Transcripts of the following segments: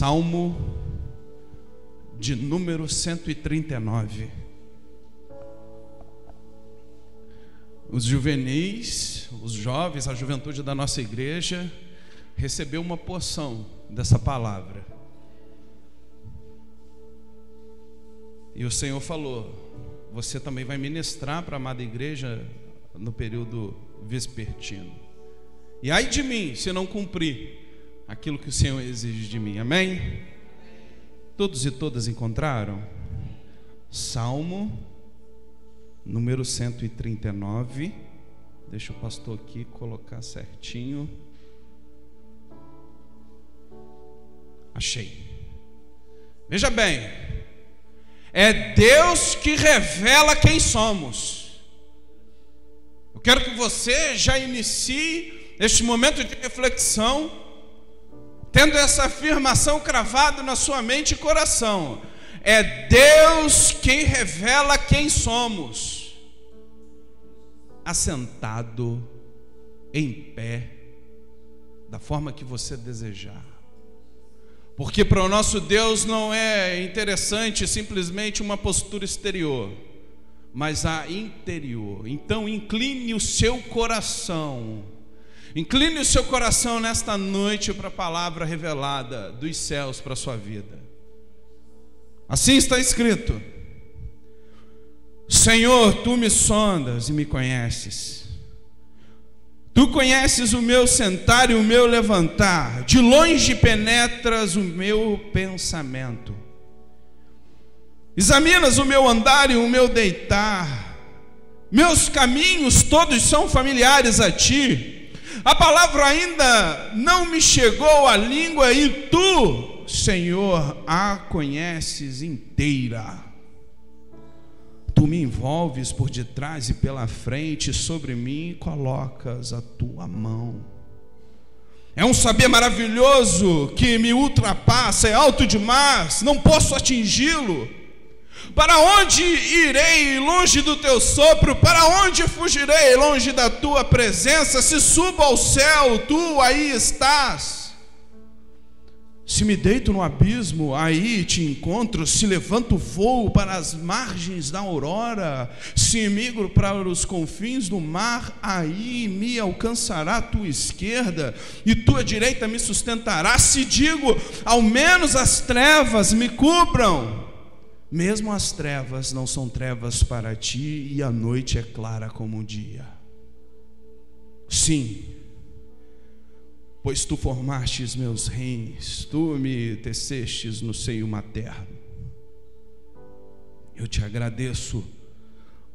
Salmo de número 139. Os juvenis, os jovens, a juventude da nossa igreja recebeu uma porção dessa palavra. E o Senhor falou: você também vai ministrar para a amada igreja no período vespertino. E ai de mim se não cumprir aquilo que o Senhor exige de mim. Amém? Todos e todas encontraram? Salmo número 139. Deixa o pastor aqui colocar certinho. Achei. Veja bem, é Deus que revela quem somos. Eu quero que você já inicie este momento de reflexão tendo essa afirmação cravada na sua mente e coração: é Deus quem revela quem somos, assentado, em pé, da forma que você desejar. Porque para o nosso Deus não é interessante simplesmente uma postura exterior, mas a interior. Então incline o seu coração. Incline o seu coração nesta noite para a palavra revelada dos céus para a sua vida. Assim está escrito: Senhor, tu me sondas e me conheces. Tu conheces o meu sentar e o meu levantar. De longe penetras o meu pensamento. Examinas o meu andar e o meu deitar. Meus caminhos todos são familiares a ti. A palavra ainda não me chegou à língua e tu, Senhor, a conheces inteira. Tu me envolves por detrás e pela frente, sobre mim colocas a tua mão. É um saber maravilhoso que me ultrapassa, é alto demais, não posso atingi-lo. Para onde irei longe do teu sopro? Para onde fugirei longe da tua presença? Se subo ao céu, tu aí estás. Se me deito no abismo, aí te encontro. Se levanto voo para as margens da aurora, se migro para os confins do mar, aí me alcançará a tua esquerda e tua direita me sustentará. Se digo, ao menos as trevas me cubram, mesmo as trevas não são trevas para ti, e a noite é clara como o dia. Sim, pois tu formastes meus rins, tu me tecestes no seio materno. Eu te agradeço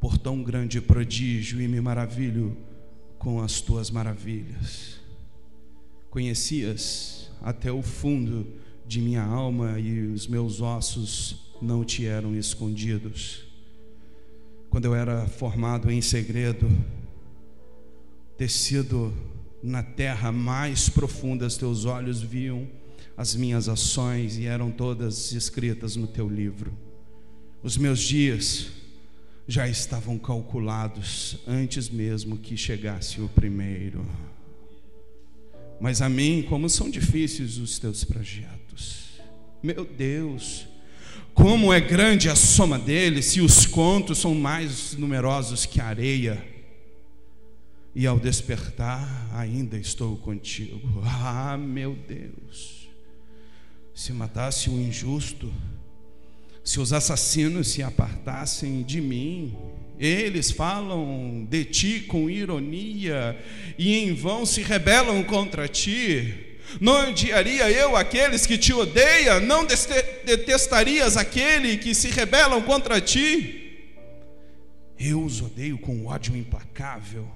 por tão grande prodígio e me maravilho com as tuas maravilhas. Conhecias até o fundo de minha alma e os meus ossos não te eram escondidos. Quando eu era formado em segredo, tecido na terra mais profunda, teus olhos viam as minhas ações e eram todas escritas no teu livro. Os meus dias já estavam calculados antes mesmo que chegasse o primeiro. Mas a mim, como são difíceis os teus projetos. Meu Deus, como é grande a soma deles, se os contos são mais numerosos que a areia. E ao despertar, ainda estou contigo. Ah, meu Deus, se matasse o injusto, se os assassinos se apartassem de mim, eles falam de ti com ironia e em vão se rebelam contra ti. Não odiaria eu aqueles que te odeiam? Não detestarias aquele que se rebelam contra ti? Eu os odeio com ódio implacável.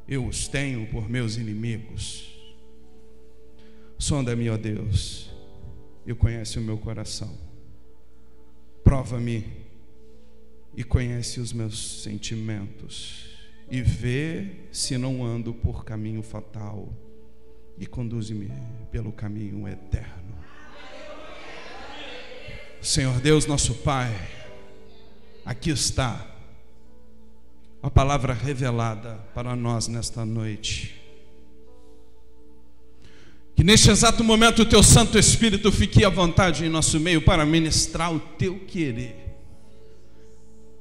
Eu os tenho por meus inimigos. Sonda-me, ó Deus, e conhece o meu coração. Prova-me e conhece os meus sentimentos, e vê se não ando por caminho fatal, e conduze-me pelo caminho eterno. Senhor Deus, nosso Pai, aqui está a palavra revelada para nós nesta noite. Que neste exato momento o teu Santo Espírito fique à vontade em nosso meio para ministrar o teu querer.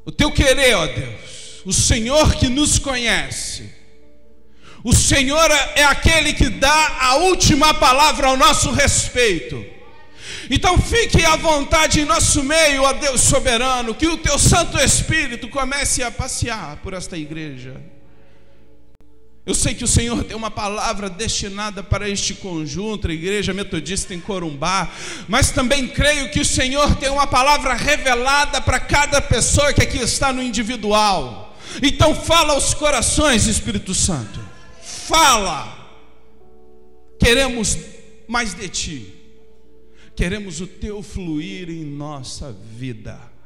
O teu querer, ó Deus. O Senhor que nos conhece. O Senhor é aquele que dá a última palavra ao nosso respeito. Então fique à vontade em nosso meio, ó Deus soberano. Que o teu Santo Espírito comece a passear por esta igreja. Eu sei que o Senhor tem uma palavra destinada para este conjunto, a Igreja Metodista em Corumbá, mas também creio que o Senhor tem uma palavra revelada para cada pessoa que aqui está no individual. Então fala aos corações, Espírito Santo. Fala. Queremos mais de Ti. Queremos o Teu fluir em nossa vida.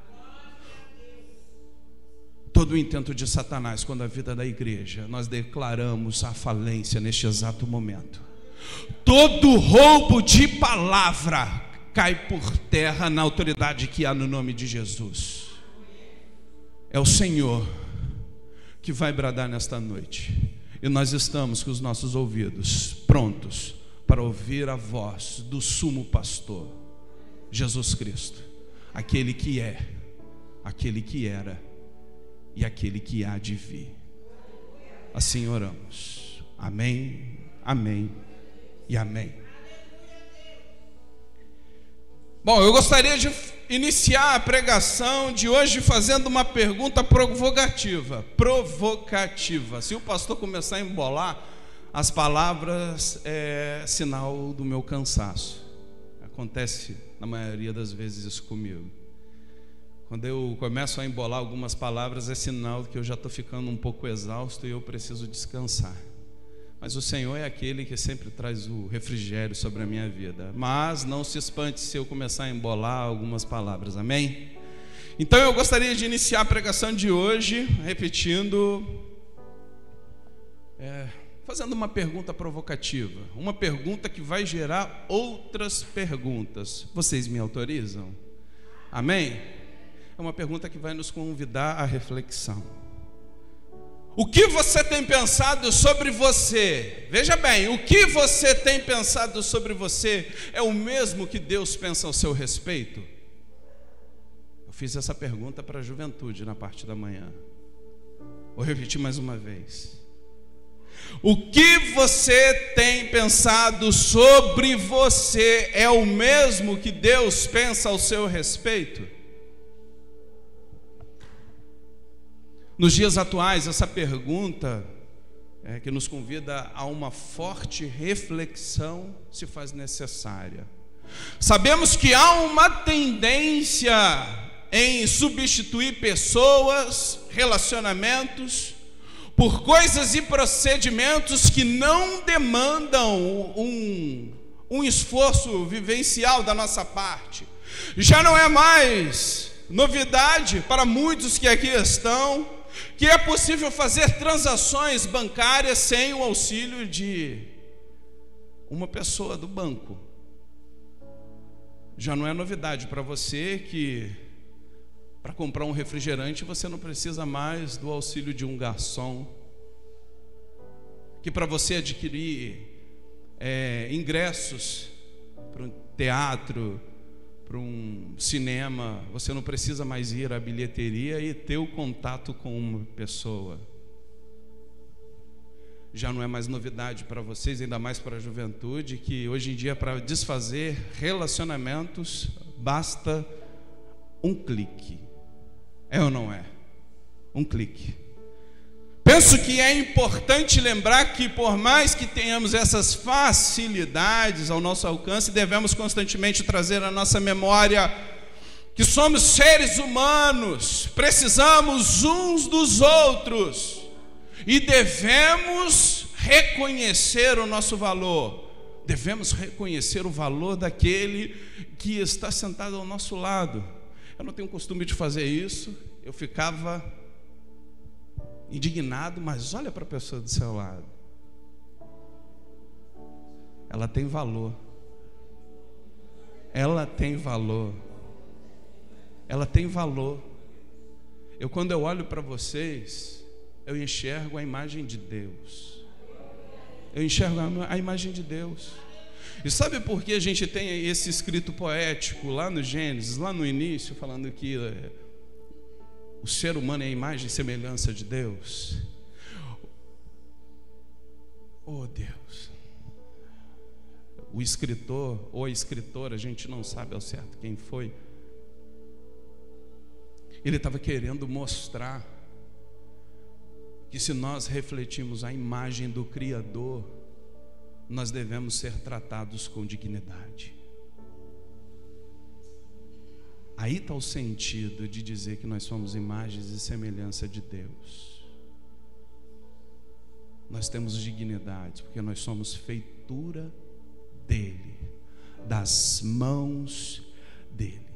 Todo o intento de Satanás contra a vida da igreja, nós declaramos a falência neste exato momento. Todo roubo de palavra cai por terra na autoridade que há no nome de Jesus. É o Senhor que vai bradar nesta noite. E nós estamos com os nossos ouvidos prontos para ouvir a voz do sumo pastor, Jesus Cristo, aquele que é, aquele que era e aquele que há de vir. Assim oramos. Amém, amém e amém. Bom, eu gostaria de iniciar a pregação de hoje fazendo uma pergunta provocativa. Se o pastor começar a embolar as palavras, é sinal do meu cansaço. Acontece na maioria das vezes isso comigo. Quando eu começo a embolar algumas palavras, é sinal que eu já estou ficando um pouco exausto e eu preciso descansar. Mas o Senhor é aquele que sempre traz o refrigério sobre a minha vida. Mas não se espante se eu começar a embolar algumas palavras, amém? Então eu gostaria de iniciar a pregação de hoje, repetindo, fazendo uma pergunta provocativa. Uma pergunta que vai gerar outras perguntas. Vocês me autorizam? Amém? É uma pergunta que vai nos convidar à reflexão. O que você tem pensado sobre você? Veja bem, o que você tem pensado sobre você é o mesmo que Deus pensa ao seu respeito? Eu fiz essa pergunta para a juventude na parte da manhã. Vou repetir mais uma vez. O que você tem pensado sobre você é o mesmo que Deus pensa ao seu respeito? Nos dias atuais, essa pergunta que nos convida a uma forte reflexão se faz necessária. Sabemos que há uma tendência em substituir pessoas, relacionamentos, por coisas e procedimentos que não demandam um esforço vivencial da nossa parte. Já não é mais novidade para muitos que aqui estão, que é possível fazer transações bancárias sem o auxílio de uma pessoa do banco. Já não é novidade para você que para comprar um refrigerante você não precisa mais do auxílio de um garçom, que para você adquirir ingressos para um teatro, para um cinema, você não precisa mais ir à bilheteria e ter o contato com uma pessoa. Já não é mais novidade para vocês, ainda mais para a juventude, que hoje em dia para desfazer relacionamentos basta um clique. É ou não é? Um clique. Penso que é importante lembrar que por mais que tenhamos essas facilidades ao nosso alcance, devemos constantemente trazer à nossa memória que somos seres humanos, precisamos uns dos outros e devemos reconhecer o nosso valor. Devemos reconhecer o valor daquele que está sentado ao nosso lado. Eu não tenho costume de fazer isso, eu ficava indignado, mas olha para a pessoa do seu lado. Ela tem valor. Ela tem valor. Ela tem valor. Quando eu olho para vocês, eu enxergo a imagem de Deus. Eu enxergo a imagem de Deus. E sabe por que a gente tem esse escrito poético lá no Gênesis, lá no início, falando que o ser humano é a imagem e semelhança de Deus? Oh Deus, o escritor ou a escritora, a gente não sabe ao certo quem foi, ele estava querendo mostrar que se nós refletimos a imagem do Criador, nós devemos ser tratados com dignidade. Aí está o sentido de dizer que nós somos imagens e semelhança de Deus. Nós temos dignidade, porque nós somos feitura dele, das mãos dele.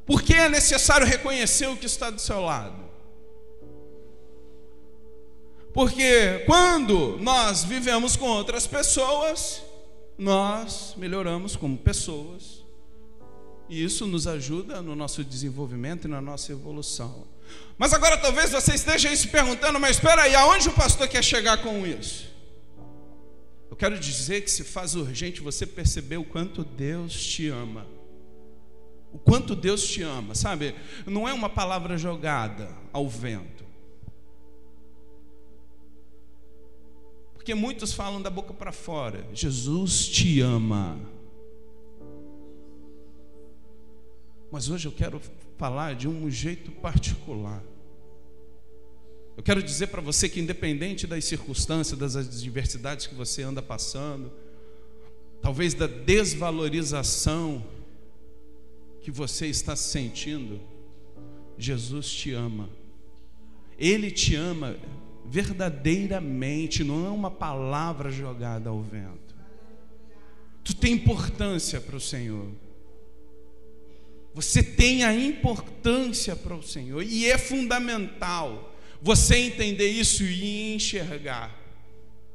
Por que é necessário reconhecer o que está do seu lado? Porque quando nós vivemos com outras pessoas, nós melhoramos como pessoas, e isso nos ajuda no nosso desenvolvimento e na nossa evolução. Mas agora talvez você esteja aí se perguntando, mas espera aí, aonde o pastor quer chegar com isso? Eu quero dizer que se faz urgente você perceber o quanto Deus te ama. O quanto Deus te ama, sabe? Não é uma palavra jogada ao vento. Porque muitos falam da boca para fora. Jesus te ama. Mas hoje eu quero falar de um jeito particular. Eu quero dizer para você que, independente das circunstâncias, das adversidades que você anda passando, talvez da desvalorização que você está sentindo, Jesus te ama. Ele te ama verdadeiramente, não é uma palavra jogada ao vento. Tu tem importância para o Senhor. Você tem a importância para o Senhor, e é fundamental você entender isso e enxergar.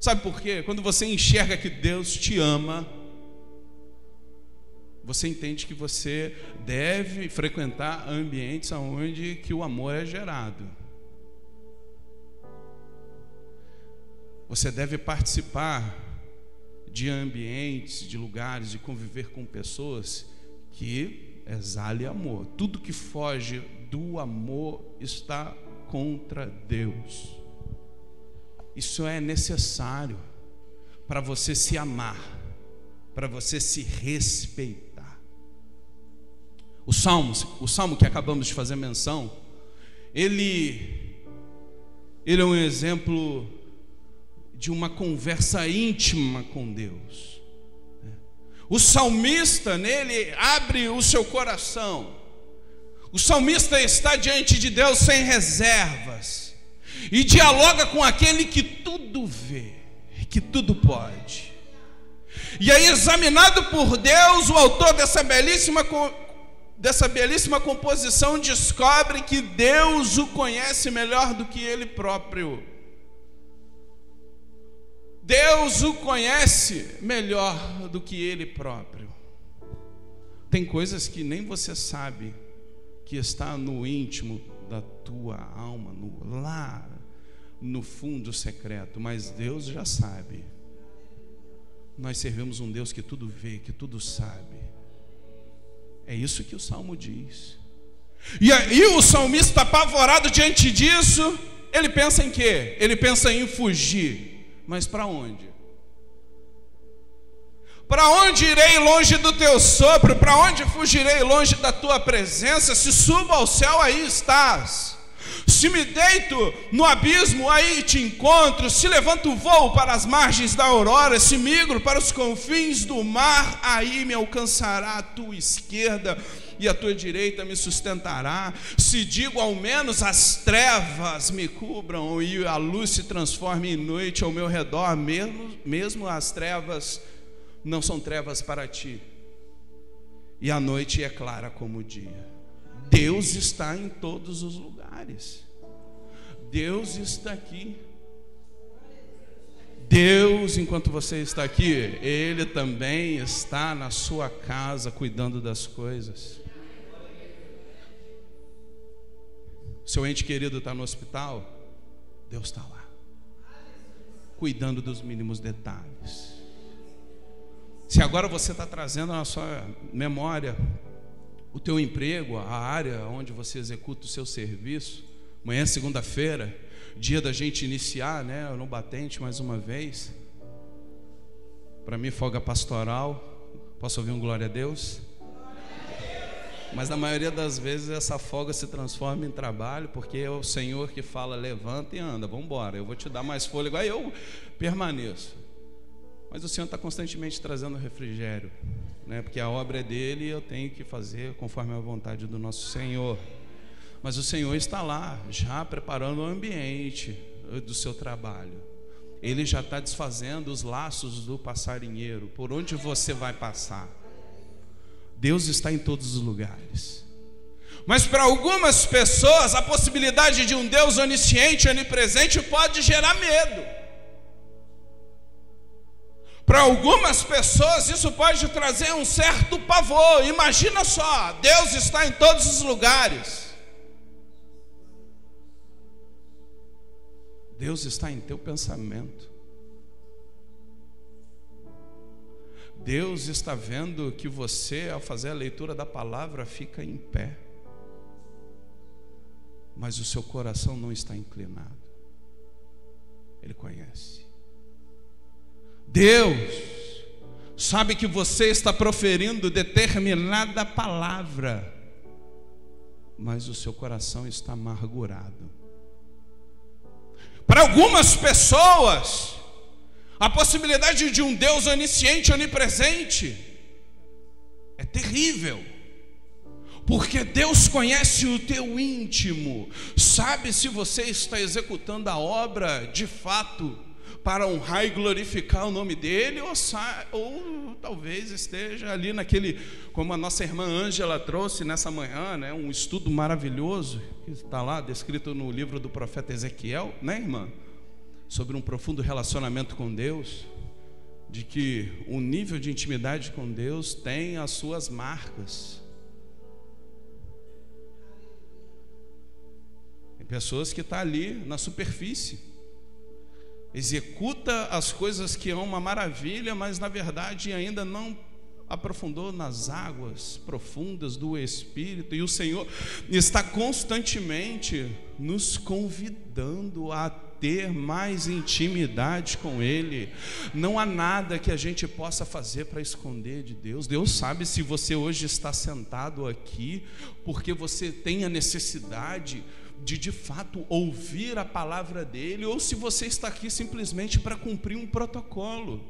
Sabe por quê? Quando você enxerga que Deus te ama, você entende que você deve frequentar ambientes onde que o amor é gerado. Você deve participar de ambientes, de lugares, de conviver com pessoas que exale amor. Tudo que foge do amor está contra Deus. Isso é necessário para você se amar, para você se respeitar. O salmo que acabamos de fazer menção, ele é um exemplo de uma conversa íntima com Deus. O salmista, nele, abre o seu coração. O salmista está diante de Deus sem reservas e dialoga com aquele que tudo vê, que tudo pode. E aí, examinado por Deus, o autor dessa belíssima composição descobre que Deus o conhece melhor do que ele próprio. Deus o conhece melhor do que ele próprio. Tem coisas que nem você sabe que está no íntimo da tua alma, lá no fundo secreto, mas Deus já sabe. Nós servimos um Deus que tudo vê, que tudo sabe. É isso que o Salmo diz. E aí o salmista, apavorado diante disso, ele pensa em quê? Ele pensa em fugir. Mas para onde? Para onde irei longe do teu sopro? Para onde fugirei longe da tua presença? Se subo ao céu, aí estás. Se me deito no abismo, aí te encontro. Se levanto voo para as margens da aurora, se migro para os confins do mar, aí me alcançará a tua esquerda e a tua direita me sustentará. Se digo ao menos as trevas me cubram e a luz se transforme em noite ao meu redor, mesmo as trevas não são trevas para ti, e a noite é clara como o dia. Deus está em todos os lugares. Deus está aqui. Deus, enquanto você está aqui, Ele também está na sua casa cuidando das coisas. Seu ente querido está no hospital, Deus está lá. cuidando dos mínimos detalhes. Se agora você está trazendo na sua memória o teu emprego, a área onde você executa o seu serviço, amanhã é segunda-feira, dia da gente iniciar, né, no batente mais uma vez. Para mim, folga pastoral. Posso ouvir um glória a Deus? Mas na maioria das vezes essa folga se transforma em trabalho, porque é o Senhor que fala: levanta e anda, vamos embora, eu vou te dar mais fôlego. Aí eu permaneço. Mas o Senhor está constantemente trazendo refrigério, né? Porque a obra é dele e eu tenho que fazer conforme a vontade do nosso Senhor. Mas o Senhor está lá, já preparando o ambiente do seu trabalho. Ele já está desfazendo os laços do passarinheiro, por onde você vai passar. Deus está em todos os lugares. Mas para algumas pessoas, a possibilidade de um Deus onisciente, onipresente, pode gerar medo. Para algumas pessoas isso pode trazer um certo pavor. Imagina só, Deus está em todos os lugares. Deus está em teu pensamento. Deus está vendo que você, ao fazer a leitura da palavra, fica em pé, mas o seu coração não está inclinado. Ele conhece. Deus sabe que você está proferindo determinada palavra, mas o seu coração está amargurado. Para algumas pessoas, a possibilidade de um Deus onisciente, onipresente é terrível, porque Deus conhece o teu íntimo, sabe se você está executando a obra de fato para honrar e glorificar o nome dele, ou talvez esteja ali naquele, como a nossa irmã Ângela trouxe nessa manhã, né, um estudo maravilhoso que está lá descrito no livro do profeta Ezequiel, né, irmã? Sobre um profundo relacionamento com Deus, de que o nível de intimidade com Deus tem as suas marcas. Tem pessoas que estão ali na superfície, executa as coisas que é uma maravilha, mas na verdade ainda não aprofundou nas águas profundas do Espírito. E o Senhor está constantemente nos convidando a ter mais intimidade com Ele. Não há nada que a gente possa fazer para esconder de Deus. Deus sabe se você hoje está sentado aqui porque você tem a necessidade de fato ouvir a palavra dele, ou se você está aqui simplesmente para cumprir um protocolo.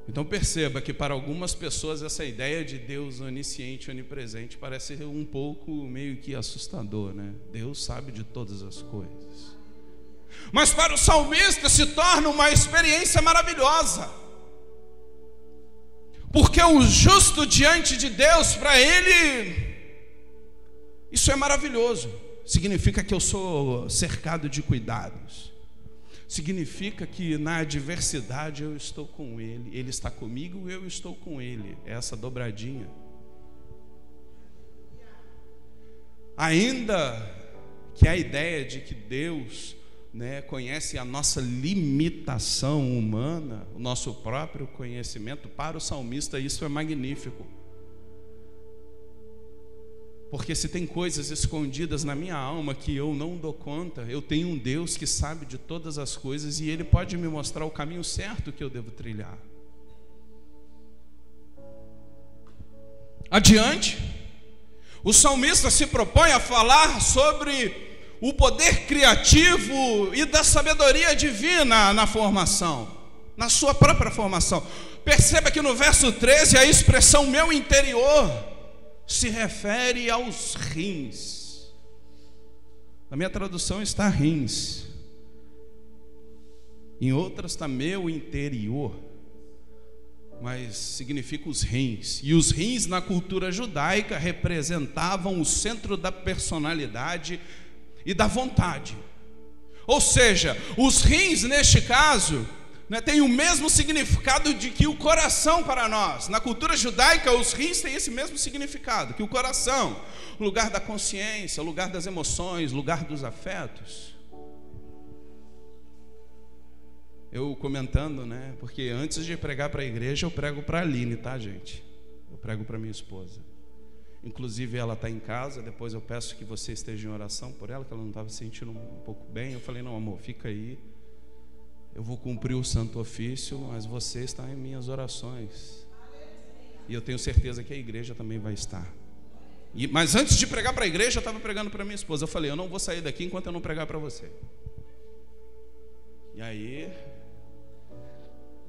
Então perceba que para algumas pessoas essa ideia de Deus onisciente, onipresente parece um pouco meio que assustador, né? Deus sabe de todas as coisas. Mas para o salmista se torna uma experiência maravilhosa, porque o justo diante de Deus, para ele, isso é maravilhoso. Significa que eu sou cercado de cuidados. Significa que na adversidade eu estou com Ele. Ele está comigo, eu estou com Ele. É essa dobradinha. Ainda que a ideia de que Deus, né, conhece a nossa limitação humana, o nosso próprio conhecimento, para o salmista isso é magnífico. Porque se tem coisas escondidas na minha alma que eu não dou conta, eu tenho um Deus que sabe de todas as coisas e Ele pode me mostrar o caminho certo que eu devo trilhar. Adiante, o salmista se propõe a falar sobre o poder criativo e da sabedoria divina na formação, na sua própria formação. Perceba que no verso 13 a expressão meu interior se refere aos rins. Na minha tradução está rins, em outras está meu interior, mas significa os rins. E os rins na cultura judaica representavam o centro da personalidade e da vontade. Ou seja, os rins neste caso, né, tem o mesmo significado de que o coração para nós. Na cultura judaica, os rins têm esse mesmo significado, que o coração, lugar da consciência, lugar das emoções, lugar dos afetos. eu comentando, né? Porque antes de pregar para a igreja, eu prego para a Aline, tá, gente? Eu prego para minha esposa. Inclusive, ela está em casa. Depois eu peço que você esteja em oração por ela, que ela não estava se sentindo um pouco bem. Eu falei: não, amor, fica aí. Eu vou cumprir o santo ofício, mas você está em minhas orações. E eu tenho certeza que a igreja também vai estar. Mas antes de pregar para a igreja, eu estava pregando para minha esposa. Eu falei: eu não vou sair daqui enquanto eu não pregar para você. E aí,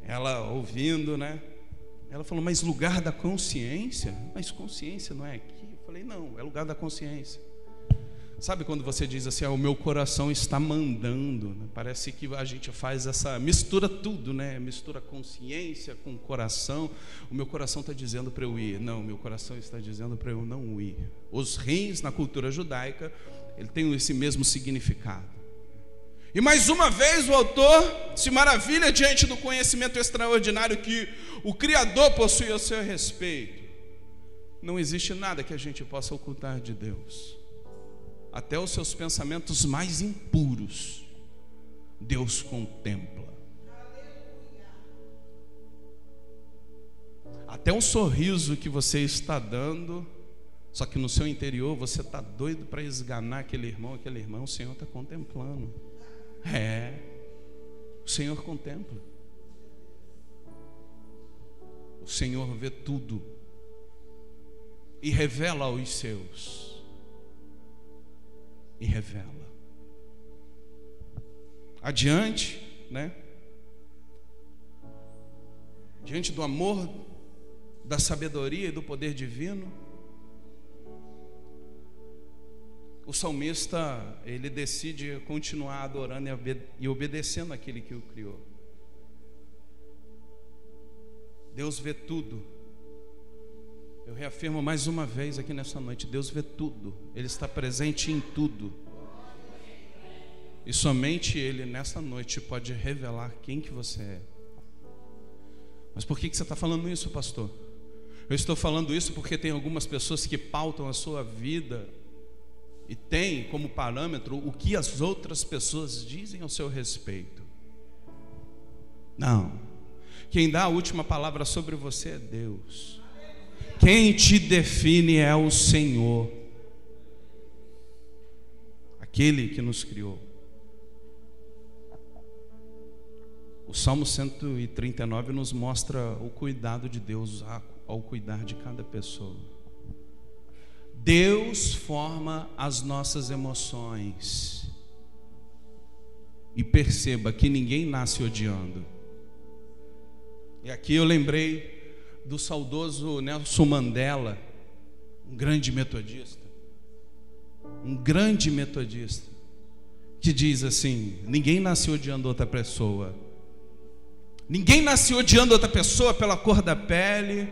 ela ouvindo, né? Ela falou: mas lugar da consciência? Mas consciência não é aqui? Eu falei: não, é lugar da consciência. Sabe quando você diz assim: o meu coração está mandando, né? Parece que a gente faz essa, mistura tudo, né? Mistura consciência com coração. O meu coração está dizendo para eu ir. Não, o meu coração está dizendo para eu não ir. Os rins na cultura judaica, ele tem esse mesmo significado. E mais uma vez o autor se maravilha diante do conhecimento extraordinário que o Criador possui a seu respeito. Não existe nada que a gente possa ocultar de Deus. Até os seus pensamentos mais impuros, Deus contempla. Até o sorriso que você está dando, só que no seu interior você está doido para esganar aquele irmão, o Senhor está contemplando. O Senhor contempla. O Senhor vê tudo e revela aos seus. E revela. Adiante, né? Diante do amor, da sabedoria e do poder divino, o salmista, ele decide continuar adorando e obedecendo aquele que o criou. Deus vê tudo. Eu reafirmo mais uma vez aqui nessa noite: Deus vê tudo. Ele está presente em tudo. E somente Ele nessa noite pode revelar quem que você é. Mas por que você está falando isso, pastor? Eu estou falando isso porque tem algumas pessoas que pautam a sua vida e tem como parâmetro o que as outras pessoas dizem ao seu respeito. Não. Quem dá a última palavra sobre você é Deus. Quem te define é o Senhor, aquele que nos criou. O Salmo 139 nos mostra o cuidado de Deus ao cuidar de cada pessoa. Deus forma as nossas emoções. E perceba que ninguém nasce odiando. E aqui eu lembrei do saudoso Nelson Mandela, um grande metodista, que diz assim: ninguém nasce odiando outra pessoa. Ninguém nasce odiando outra pessoa pela cor da pele,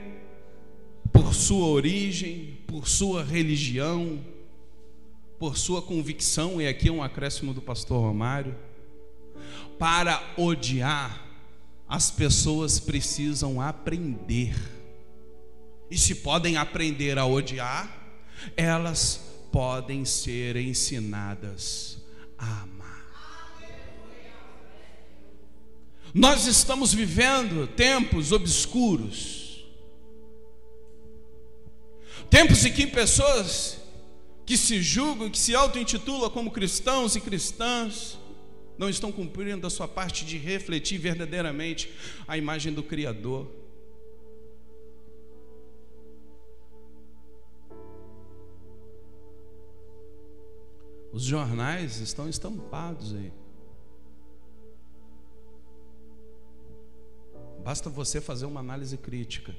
por sua origem, por sua religião, por sua convicção. E aqui é um acréscimo do pastor Romário. Para odiar, as pessoas precisam aprender. E se podem aprender a odiar, elas podem ser ensinadas a amar. Nós estamos vivendo tempos obscuros. Tempos em que pessoas que se julgam, que se auto-intitulam como cristãos e cristãs, não estão cumprindo a sua parte de refletir verdadeiramente a imagem do Criador. Os jornais estão estampados aí. Basta você fazer uma análise crítica.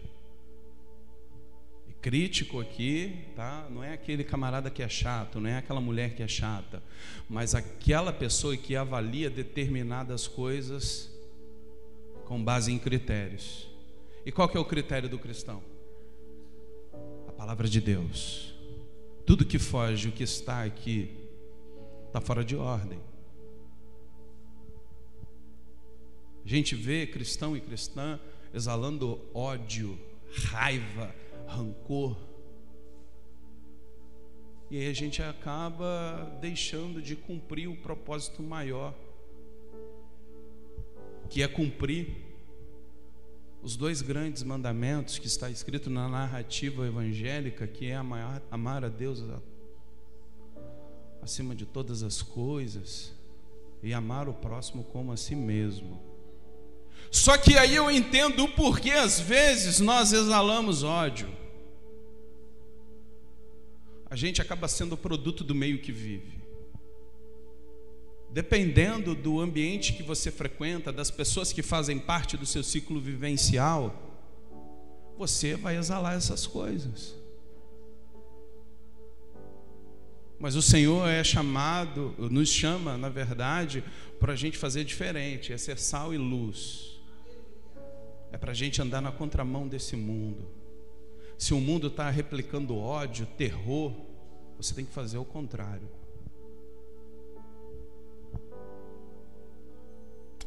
E crítico aqui, tá? Não é aquele camarada que é chato, não é aquela mulher que é chata, mas aquela pessoa que avalia determinadas coisas com base em critérios. E qual que é o critério do cristão? A palavra de Deus. Tudo que foge, o que está aqui, está fora de ordem. A gente vê cristão e cristã exalando ódio, raiva, rancor. E aí a gente acaba deixando de cumprir o propósito maior. que é cumprir os 2 grandes mandamentos que está escrito na narrativa evangélica, que é amar a Deus acima de todas as coisas e amar o próximo como a si mesmo. Só que aí eu entendo o porquê às vezes nós exalamos ódio. A gente acaba sendo produto do meio que vive. Dependendo do ambiente que você frequenta, das pessoas que fazem parte do seu ciclo vivencial, você vai exalar essas coisas. Mas o Senhor nos chama, na verdade, para a gente fazer diferente, é ser sal e luz. É para a gente andar na contramão desse mundo. Se o mundo está replicando ódio, terror, você tem que fazer o contrário.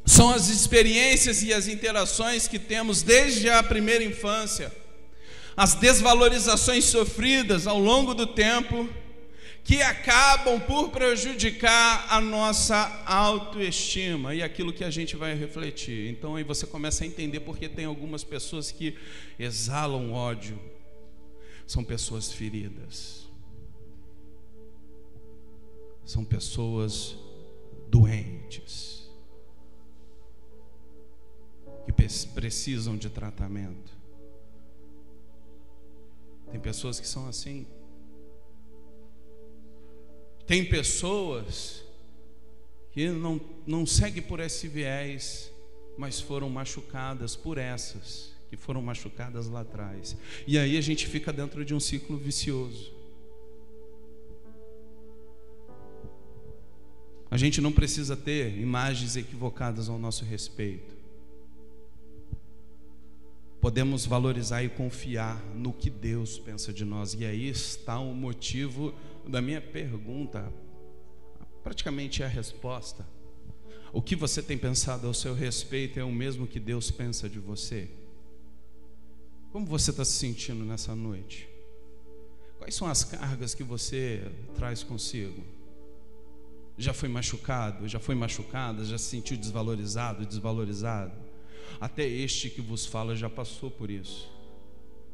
São as experiências e as interações que temos desde a primeira infância, as desvalorizações sofridas ao longo do tempo, que acabam por prejudicar a nossa autoestima e aquilo que a gente vai refletir. Então aí você começa a entender porque tem algumas pessoas que exalam ódio. São pessoas feridas. São pessoas doentes, que precisam de tratamento. Tem pessoas que são assim. Tem pessoas que não seguem por esse viés, mas foram machucadas por essas, que foram machucadas lá atrás. E aí a gente fica dentro de um ciclo vicioso. A gente não precisa ter imagens equivocadas ao nosso respeito. Podemos valorizar e confiar no que Deus pensa de nós. E aí está o motivo da minha pergunta, praticamente é a resposta. O que você tem pensado ao seu respeito é o mesmo que Deus pensa de você? Como você está se sentindo nessa noite? Quais são as cargas que você traz consigo? Já foi machucado? Já foi machucada? Já se sentiu desvalorizado, desvalorizado? Até este que vos fala já passou por isso.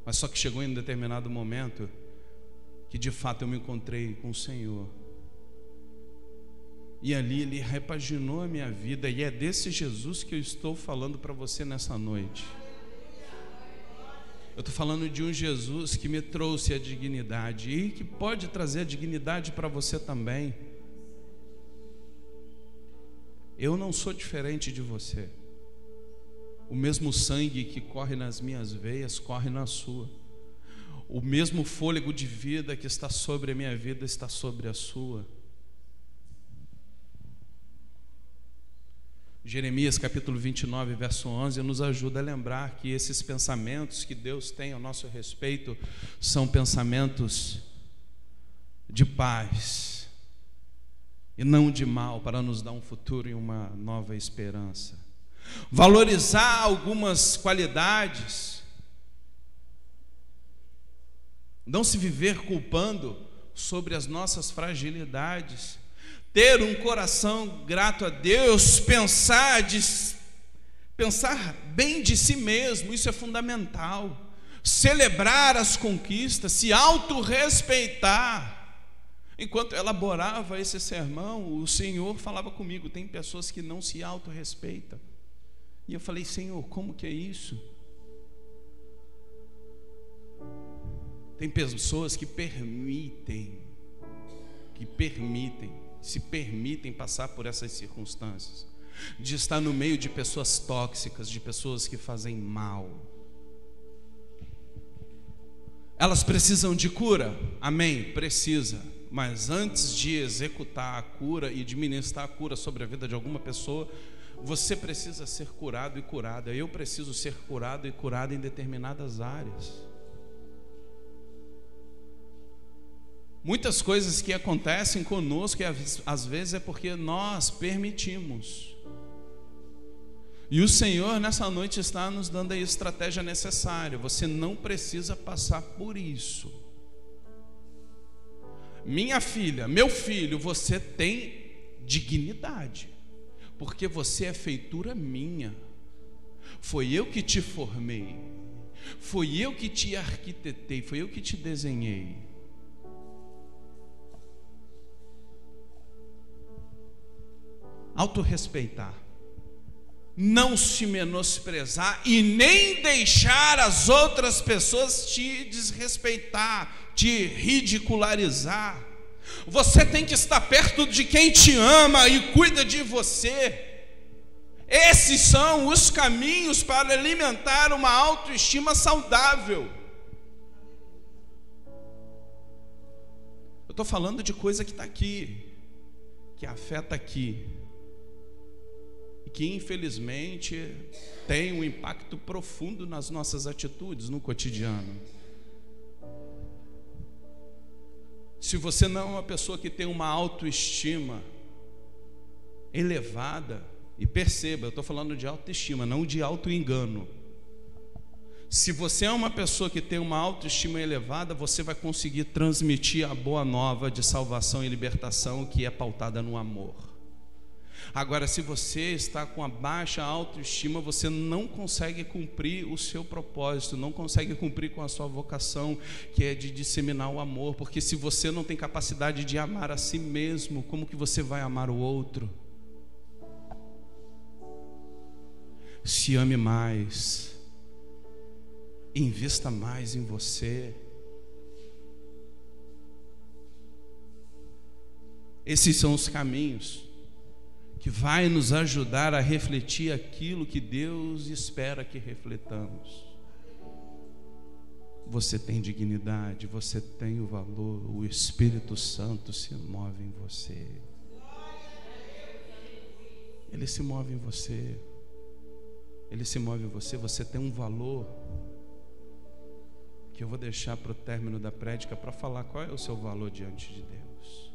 Mas só que chegou em um determinado momento que de fato eu me encontrei com o Senhor. E ali Ele repaginou a minha vida. E é desse Jesus que eu estou falando para você nessa noite. Eu estou falando de um Jesus que me trouxe a dignidade e que pode trazer a dignidade para você também. Eu não sou diferente de você. O mesmo sangue que corre nas minhas veias corre na sua. O mesmo fôlego de vida que está sobre a minha vida está sobre a sua. Jeremias capítulo 29, verso 11 nos ajuda a lembrar que esses pensamentos que Deus tem ao nosso respeito são pensamentos de paz e não de mal, para nos dar um futuro e uma nova esperança. Valorizar algumas qualidades, não se viver culpando sobre as nossas fragilidades, ter um coração grato a Deus, pensar bem de si mesmo, isso é fundamental. Celebrar as conquistas, se autorrespeitar. Enquanto eu elaborava esse sermão, o Senhor falava comigo: tem pessoas que não se autorrespeitam. E eu falei: Senhor, como que é isso? Tem pessoas que se permitem passar por essas circunstâncias, de estar no meio de pessoas tóxicas, de pessoas que fazem mal. Elas precisam de cura? Amém, precisa. Mas antes de executar a cura e de ministrar a cura sobre a vida de alguma pessoa, você precisa ser curado e curada. Eu preciso ser curado e curada em determinadas áreas. Muitas coisas que acontecem conosco, e às vezes é porque nós permitimos. E o Senhor nessa noite está nos dando a estratégia necessária. Você não precisa passar por isso. Minha filha, meu filho, você tem dignidade. porque você é feitura minha. Foi eu que te formei, foi eu que te arquitetei, foi eu que te desenhei. Autorrespeitar, não se menosprezar e nem deixar as outras pessoas te desrespeitar, te ridicularizar. Você tem que estar perto de quem te ama e cuida de você. Esses são os caminhos para alimentar uma autoestima saudável. Eu estou falando de coisa que está aqui, que afeta aqui, e que infelizmente tem um impacto profundo nas nossas atitudes no cotidiano. Se você não é uma pessoa que tem uma autoestima elevada, e perceba, eu estou falando de autoestima, não de autoengano. Se você é uma pessoa que tem uma autoestima elevada, você vai conseguir transmitir a boa nova de salvação e libertação, que é pautada no amor. Agora, se você está com a baixa autoestima, você não consegue cumprir o seu propósito, não consegue cumprir com a sua vocação, que é de disseminar o amor, porque se você não tem capacidade de amar a si mesmo, como que você vai amar o outro? Se ame mais, invista mais em você. Esses são os caminhos que vai nos ajudar a refletir aquilo que Deus espera que refletamos. Você tem dignidade, você tem o valor, o Espírito Santo se move em você. Ele se move em você. Ele se move em você, você tem um valor, que eu vou deixar para o término da prédica para falar qual é o seu valor diante de Deus.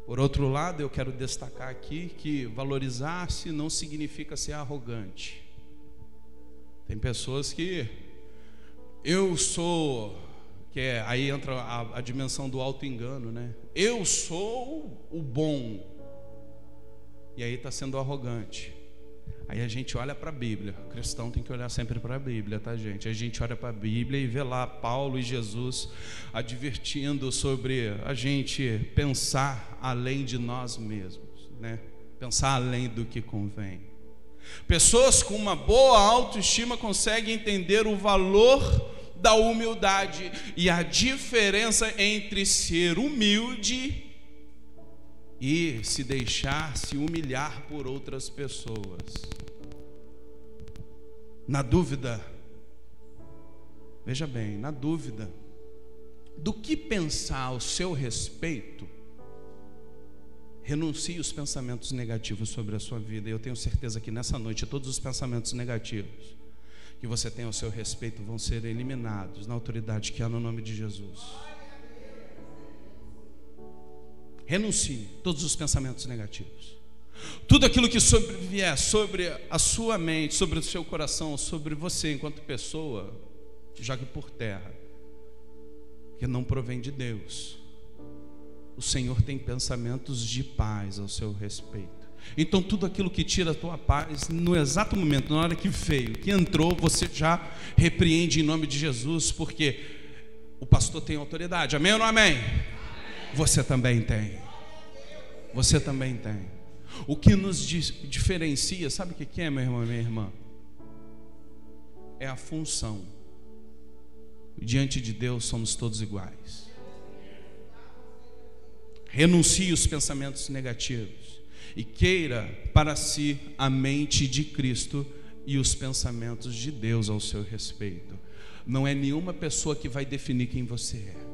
Por outro lado, eu quero destacar aqui que valorizar-se não significa ser arrogante. Tem pessoas que eu sou, aí entra a dimensão do auto-engano, né? Eu sou o bom, e aí está sendo arrogante. Aí a gente olha para a Bíblia, o cristão tem que olhar sempre para a Bíblia, tá, gente? A gente olha para a Bíblia e vê lá Paulo e Jesus advertindo sobre a gente pensar além de nós mesmos, né? Pensar além do que convém. Pessoas com uma boa autoestima conseguem entender o valor da humildade e a diferença entre ser humilde e se deixar se humilhar por outras pessoas. Na dúvida, veja bem, na dúvida do que pensar ao seu respeito, renuncie os pensamentos negativos sobre a sua vida. E eu tenho certeza que nessa noite todos os pensamentos negativos que você tem ao seu respeito vão ser eliminados na autoridade que há no nome de Jesus. Renuncie todos os pensamentos negativos. Tudo aquilo que vier sobre a sua mente, sobre o seu coração, sobre você enquanto pessoa, jogue por terra, que não provém de Deus. O Senhor tem pensamentos de paz ao seu respeito. Então tudo aquilo que tira a tua paz, no exato momento, na hora que veio, que entrou, você já repreende em nome de Jesus, porque o pastor tem autoridade. Amém ou não amém? Você também tem. Você também tem. O que nos diferencia, sabe o que é, meu irmão e minha irmã? É a função. Diante de Deus somos todos iguais. Renuncie os pensamentos negativos e queira para si a mente de Cristo e os pensamentos de Deus ao seu respeito. Não é nenhuma pessoa que vai definir quem você é.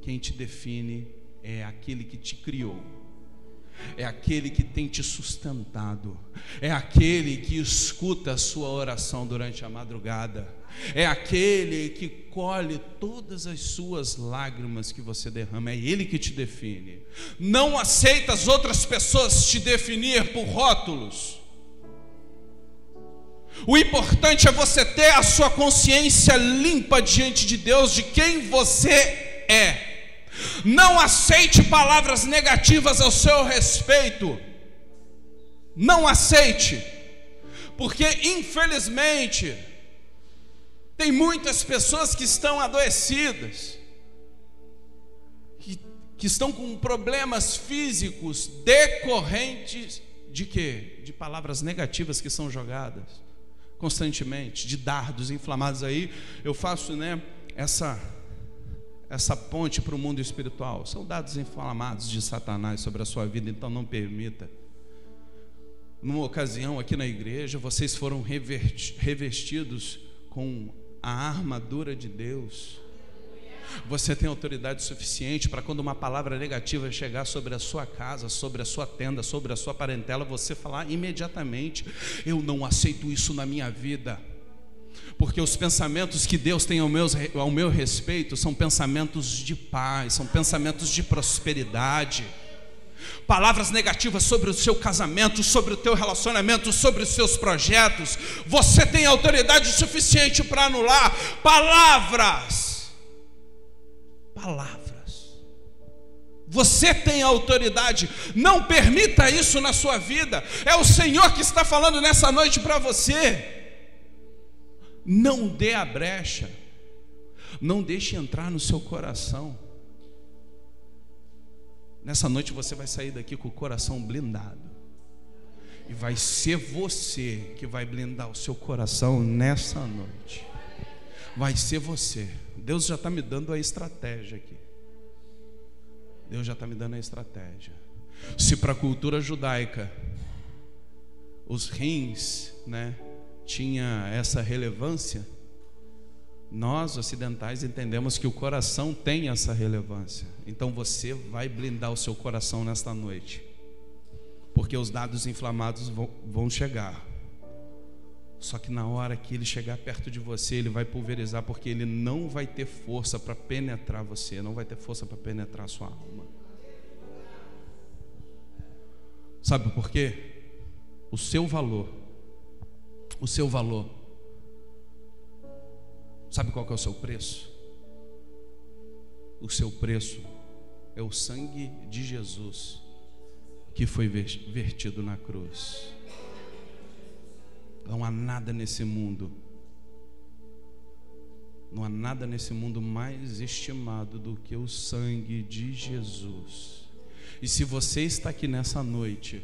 Quem te define é aquele que te criou, é aquele que tem te sustentado, é aquele que escuta a sua oração durante a madrugada, é aquele que colhe todas as suas lágrimas que você derrama, é Ele que te define. Não aceita as outras pessoas te definir por rótulos. O importante é você ter a sua consciência limpa diante de Deus de quem você é. Não aceite palavras negativas ao seu respeito. Não aceite, porque infelizmente tem muitas pessoas que estão adoecidas, que estão com problemas físicos decorrentes de quê? De palavras negativas que são jogadas constantemente, de dardos inflamados. Aí eu faço, essa ponte para o mundo espiritual. São dardos inflamados de Satanás sobre a sua vida, então não permita. Numa ocasião aqui na igreja, vocês foram revestidos com a armadura de Deus. Você tem autoridade suficiente para, quando uma palavra negativa chegar sobre a sua casa, sobre a sua tenda, sobre a sua parentela, você falar imediatamente: eu não aceito isso na minha vida, porque os pensamentos que Deus tem ao meu respeito são pensamentos de paz, são pensamentos de prosperidade. Palavras negativas sobre o seu casamento, sobre o teu relacionamento, sobre os seus projetos, você tem autoridade suficiente para anular. Palavras, você tem autoridade. Não permita isso na sua vida. É o Senhor que está falando nessa noite para você. Não dê a brecha, não deixe entrar no seu coração. Nessa noite você vai sair daqui com o coração blindado, e vai ser você que vai blindar o seu coração nessa noite. Vai ser você. Deus já está me dando a estratégia aqui. Deus já está me dando a estratégia. Se para a cultura judaica os rins, tinha essa relevância, nós ocidentais entendemos que o coração tem essa relevância. Então você vai blindar o seu coração nesta noite, porque os dardos inflamados vão chegar. Só que na hora que ele chegar perto de você, ele vai pulverizar, porque ele não vai ter força para penetrar você, não vai ter força para penetrar a sua alma. Sabe por quê? O seu valor, sabe qual que é o seu preço? O seu preço é o sangue de Jesus que foi vertido na cruz. Não há nada nesse mundo, mais estimado do que o sangue de Jesus. E se você está aqui nessa noite,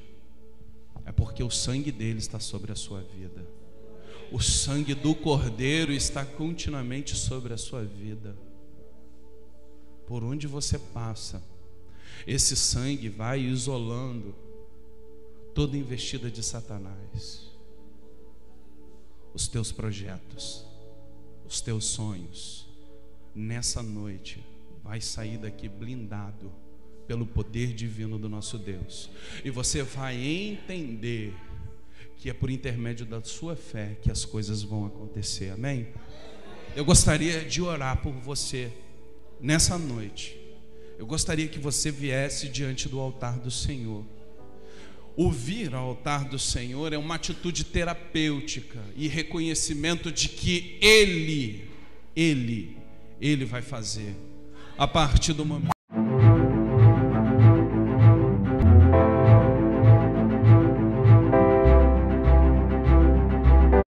é porque o sangue dele está sobre a sua vida. O sangue do Cordeiro está continuamente sobre a sua vida. Por onde você passa, esse sangue vai isolando toda investida de Satanás. Os teus projetos, os teus sonhos, nessa noite vai sair daqui blindado pelo poder divino do nosso Deus. E você vai entender que é por intermédio da sua fé que as coisas vão acontecer. Amém? Eu gostaria de orar por você nessa noite. Eu gostaria que você viesse diante do altar do Senhor. O vir ao altar do Senhor é uma atitude terapêutica e reconhecimento de que Ele vai fazer a partir do momento